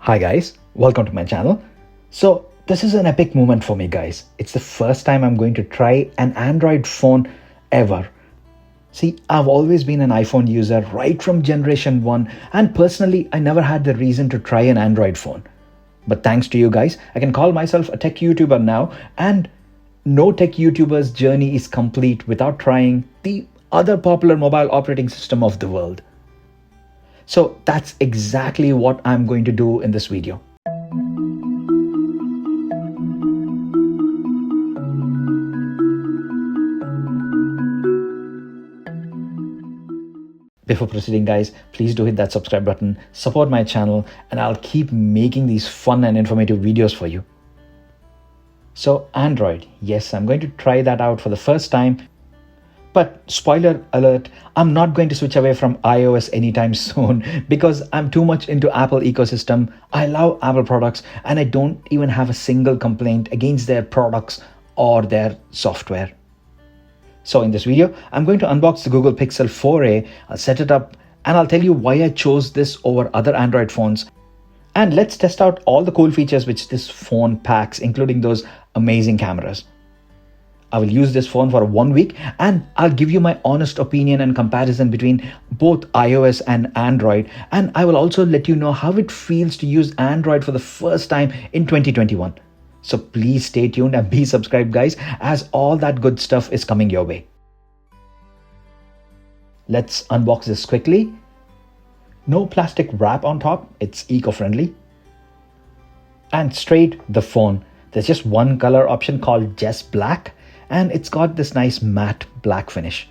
Hi guys, welcome to my channel. So this is an epic moment for me guys. It's the first time I'm going to try an Android phone ever. See, I've always been an iPhone user right from generation 1 and personally I never had the reason to try an Android phone. But thanks to you guys, I can call myself a tech YouTuber now, and no tech YouTuber's journey is complete without trying the other popular mobile operating system of the world. So that's exactly what I'm going to do in this video. Before proceeding guys, please do hit that subscribe button, support my channel, and I'll keep making these fun and informative videos for you. So Android, yes, I'm going to try that out for the first time. But spoiler alert, I'm not going to switch away from iOS anytime soon because I'm too much into Apple ecosystem. I love Apple products and I don't even have a single complaint against their products or their software. So in this video, I'm going to unbox the Google Pixel 4a, I'll set it up, and I'll tell you why I chose this over other Android phones. And let's test out all the cool features which this phone packs, including those amazing cameras. I will use this phone for 1 week and I'll give you my honest opinion and comparison between both iOS and Android. And I will also let you know how it feels to use Android for the first time in 2021. So please stay tuned and be subscribed guys, as all that good stuff is coming your way. Let's unbox this quickly. No plastic wrap on top, it's eco-friendly. And straight the phone. There's just one color option called Just Black, and it's got this nice matte black finish.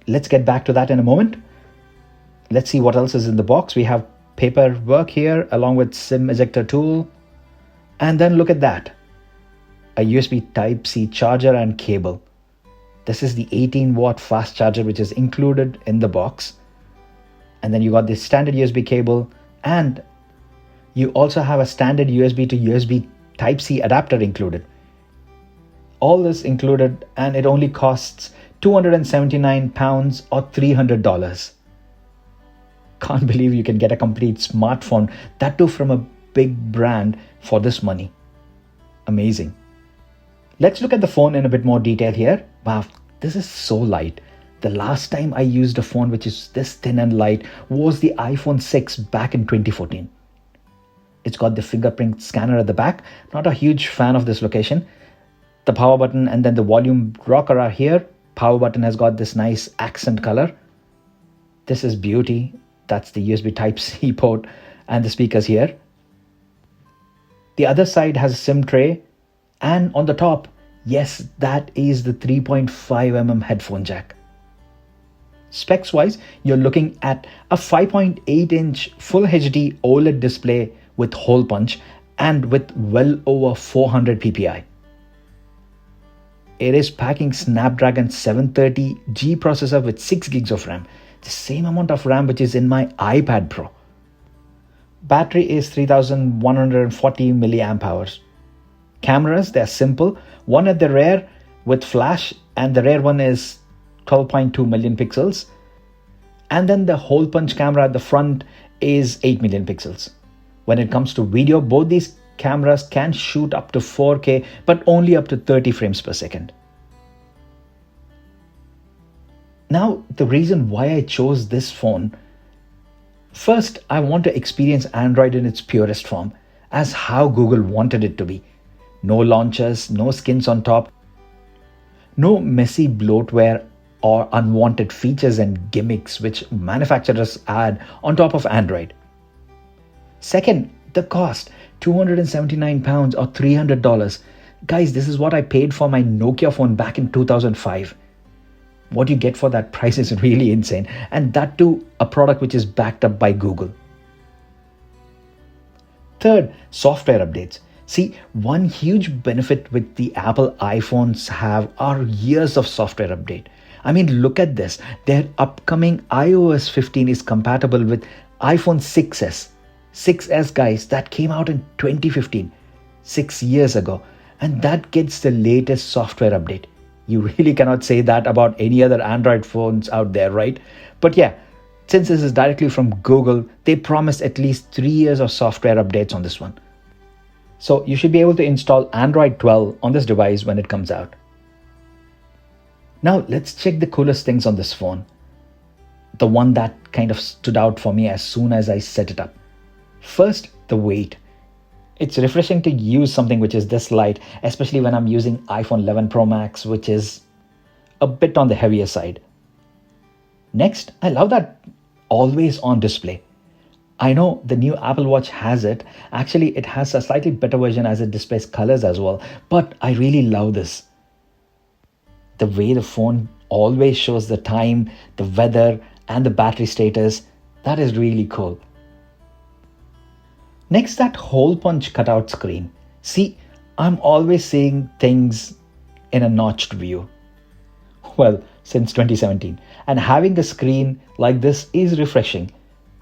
Let's get back to that in a moment. Let's see what else is in the box. We have paperwork here along with SIM ejector tool. And then look at that. A USB Type-C charger and cable. This is the 18-watt fast charger which is included in the box. And then you got this standard USB cable, and you also have a standard USB to USB Type-C adapter included. All this included, and it only costs £279 or $300. Can't believe you can get a complete smartphone, that too from a big brand, for this money. Amazing. Let's look at the phone in a bit more detail here. Wow, this is so light. The last time I used a phone which is this thin and light was the iPhone 6 back in 2014. It's got the fingerprint scanner at the back. Not a huge fan of this location. The power button and then the volume rocker are here. Power button has got this nice accent color. This is beauty. That's the USB Type-C port and the speakers here. The other side has a SIM tray, and on the top, yes, that is the 3.5mm headphone jack. Specs wise, you're looking at a 5.8-inch Full HD OLED display with hole punch and with well over 400 ppi. It is packing Snapdragon 730G processor with 6 gigs of RAM, the same amount of RAM which is in my iPad Pro. Battery is 3140 milliamp hours. Cameras, they're simple. One at the rear with flash, and the rear one is 12.2 million pixels. And then the hole punch camera at the front is 8 million pixels. When it comes to video, both these cameras can shoot up to 4K, but only up to 30 frames per second. Now, the reason why I chose this phone. First, I want to experience Android in its purest form, as how Google wanted it to be. No launchers, no skins on top, no messy bloatware or unwanted features and gimmicks which manufacturers add on top of Android. Second, the cost, £279 or $300. Guys, this is what I paid for my Nokia phone back in 2005. What you get for that price is really insane, and that too a product which is backed up by Google. Third, software updates. See, one huge benefit with the Apple iPhones have are years of software update. I mean, look at this. Their upcoming iOS 15 is compatible with iPhone 6s. 6s guys, that came out in 2015, 6 years ago. and that gets the latest software update. You really cannot say that about any other Android phones out there, right? But yeah, since this is directly from Google, they promised at least 3 years of software updates on this one. So you should be able to install Android 12 on this device when it comes out. Now let's check the coolest things on this phone. The one that kind of stood out for me as soon as I set it up. First, the weight. It's refreshing to use something which is this light, especially when I'm using iPhone 11 Pro Max, which is a bit on the heavier side. Next, I love that always on display. I know the new Apple Watch has it. Actually, it has a slightly better version as it displays colors as well, but I really love this. The way the phone always shows the time, the weather, and the battery status, that is really cool. Next, that hole punch cutout screen. See, I'm always seeing things in a notched view. Well, since 2017. And having a screen like this is refreshing.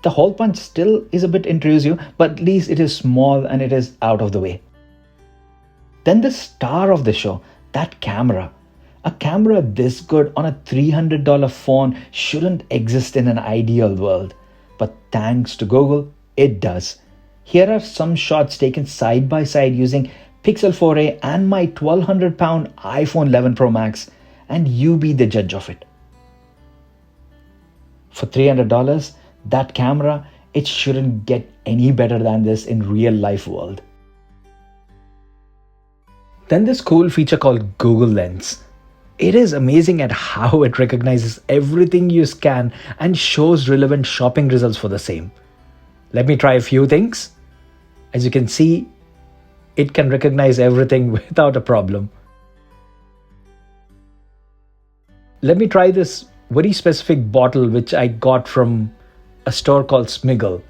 The hole punch still is a bit intrusive, but at least it is small and it is out of the way. Then the star of the show, that camera. A camera this good on a $300 phone shouldn't exist in an ideal world. But thanks to Google, it does. Here are some shots taken side by side using Pixel 4a and my 1200-pound iPhone 11 Pro Max, and you be the judge of it. For $300, that camera, it shouldn't get any better than this in real life world. Then this cool feature called Google Lens. It is amazing at how it recognizes everything you scan and shows relevant shopping results for the same. Let me try a few things. As you can see, it can recognize everything without a problem. Let me try this very specific bottle which I got from a store called Smiggle.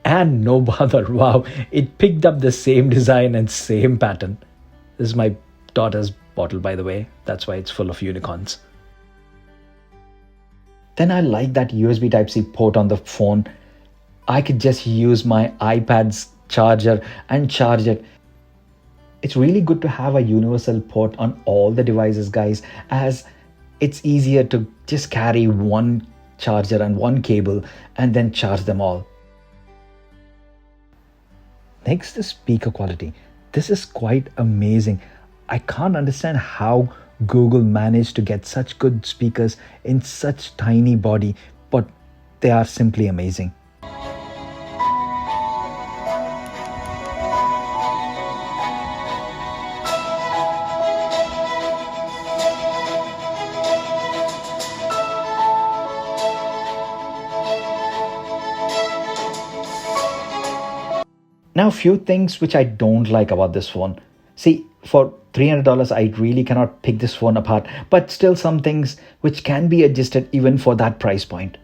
And no bother, wow, it picked up the same design and same pattern. This is my daughter's bottle, by the way. That's why it's full of unicorns. Then I like that USB Type-C port on the phone. I could just use my iPad's charger and charge it. It's really good to have a universal port on all the devices, guys, as it's easier to just carry one charger and one cable and then charge them all. Next, the speaker quality. This is quite amazing. I can't understand how Google managed to get such good speakers in such tiny body, but they are simply amazing. Now, a few things which I don't like about this phone. See, for $300, I really cannot pick this phone apart, but still some things which can be adjusted even for that price point.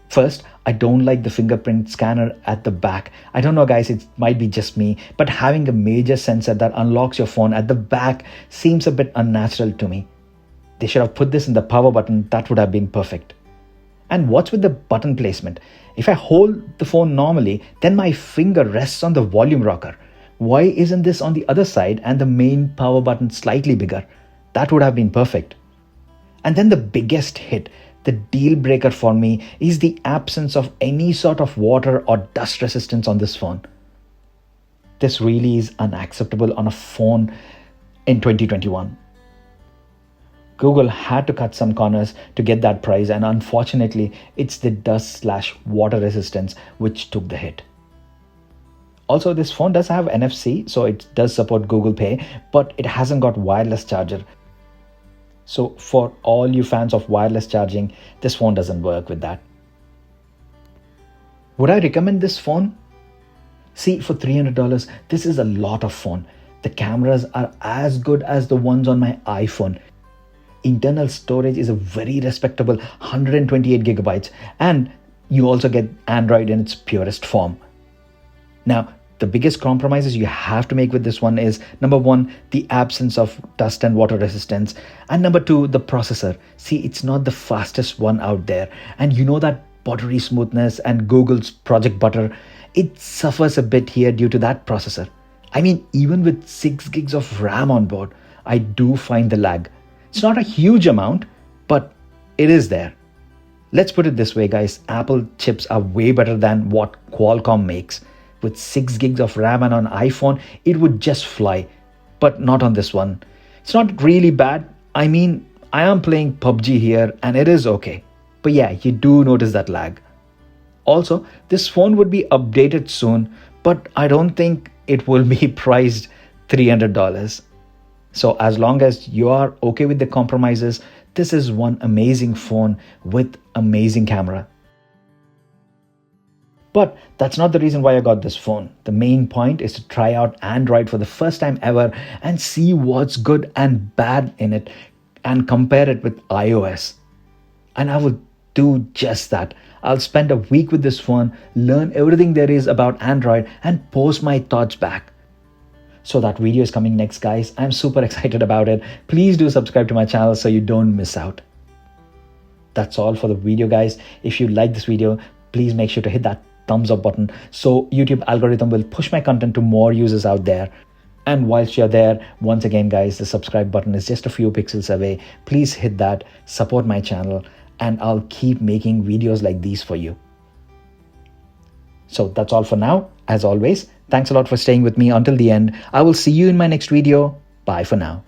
First, I don't like the fingerprint scanner at the back. I don't know, guys, it might be just me, but having a major sensor that unlocks your phone at the back seems a bit unnatural to me. They should have put this in the power button. That would have been perfect. And what's with the button placement? If I hold the phone normally, then my finger rests on the volume rocker. Why isn't this on the other side and the main power button slightly bigger? That would have been perfect. And then the biggest hit, the deal breaker for me, is the absence of any sort of water or dust resistance on this phone. This really is unacceptable on a phone in 2021. Google had to cut some corners to get that price, and unfortunately, it's the dust/water resistance which took the hit. Also, this phone does have NFC, so it does support Google Pay, but it hasn't got wireless charger. So for all you fans of wireless charging, this phone doesn't work with that. Would I recommend this phone? See, for $300, this is a lot of phone. The cameras are as good as the ones on my iPhone. Internal storage is a very respectable 128 gigabytes, and you also get Android in its purest form. Now, the biggest compromises you have to make with this one is, number one, the absence of dust and water resistance, and number two, the processor. See, it's not the fastest one out there, and you know that buttery smoothness and Google's Project Butter, it suffers a bit here due to that processor. I mean, even with 6 gigs of RAM on board, I do find the lag. It's not a huge amount, but it is there. Let's put it this way, guys. Apple chips are way better than what Qualcomm makes. With 6 gigs of RAM and on iPhone, it would just fly. But not on this one. It's not really bad. I mean, I am playing PUBG here and it is okay. But yeah, you do notice that lag. Also, this phone would be updated soon, but I don't think it will be priced $300. So as long as you are okay with the compromises, this is one amazing phone with amazing camera. But that's not the reason why I got this phone. The main point is to try out Android for the first time ever and see what's good and bad in it and compare it with iOS. And I will do just that. I'll spend a week with this phone, learn everything there is about Android and post my thoughts back. So that video is coming next, guys. I'm super excited about it. Please do subscribe to my channel so you don't miss out. That's all for the video, guys. If you like this video, please make sure to hit that thumbs up button so YouTube algorithm will push my content to more users out there. And whilst you're there, once again, guys, the subscribe button is just a few pixels away. Please hit that, support my channel, and I'll keep making videos like these for you. So that's all for now. As always, thanks a lot for staying with me until the end. I will see you in my next video. Bye for now.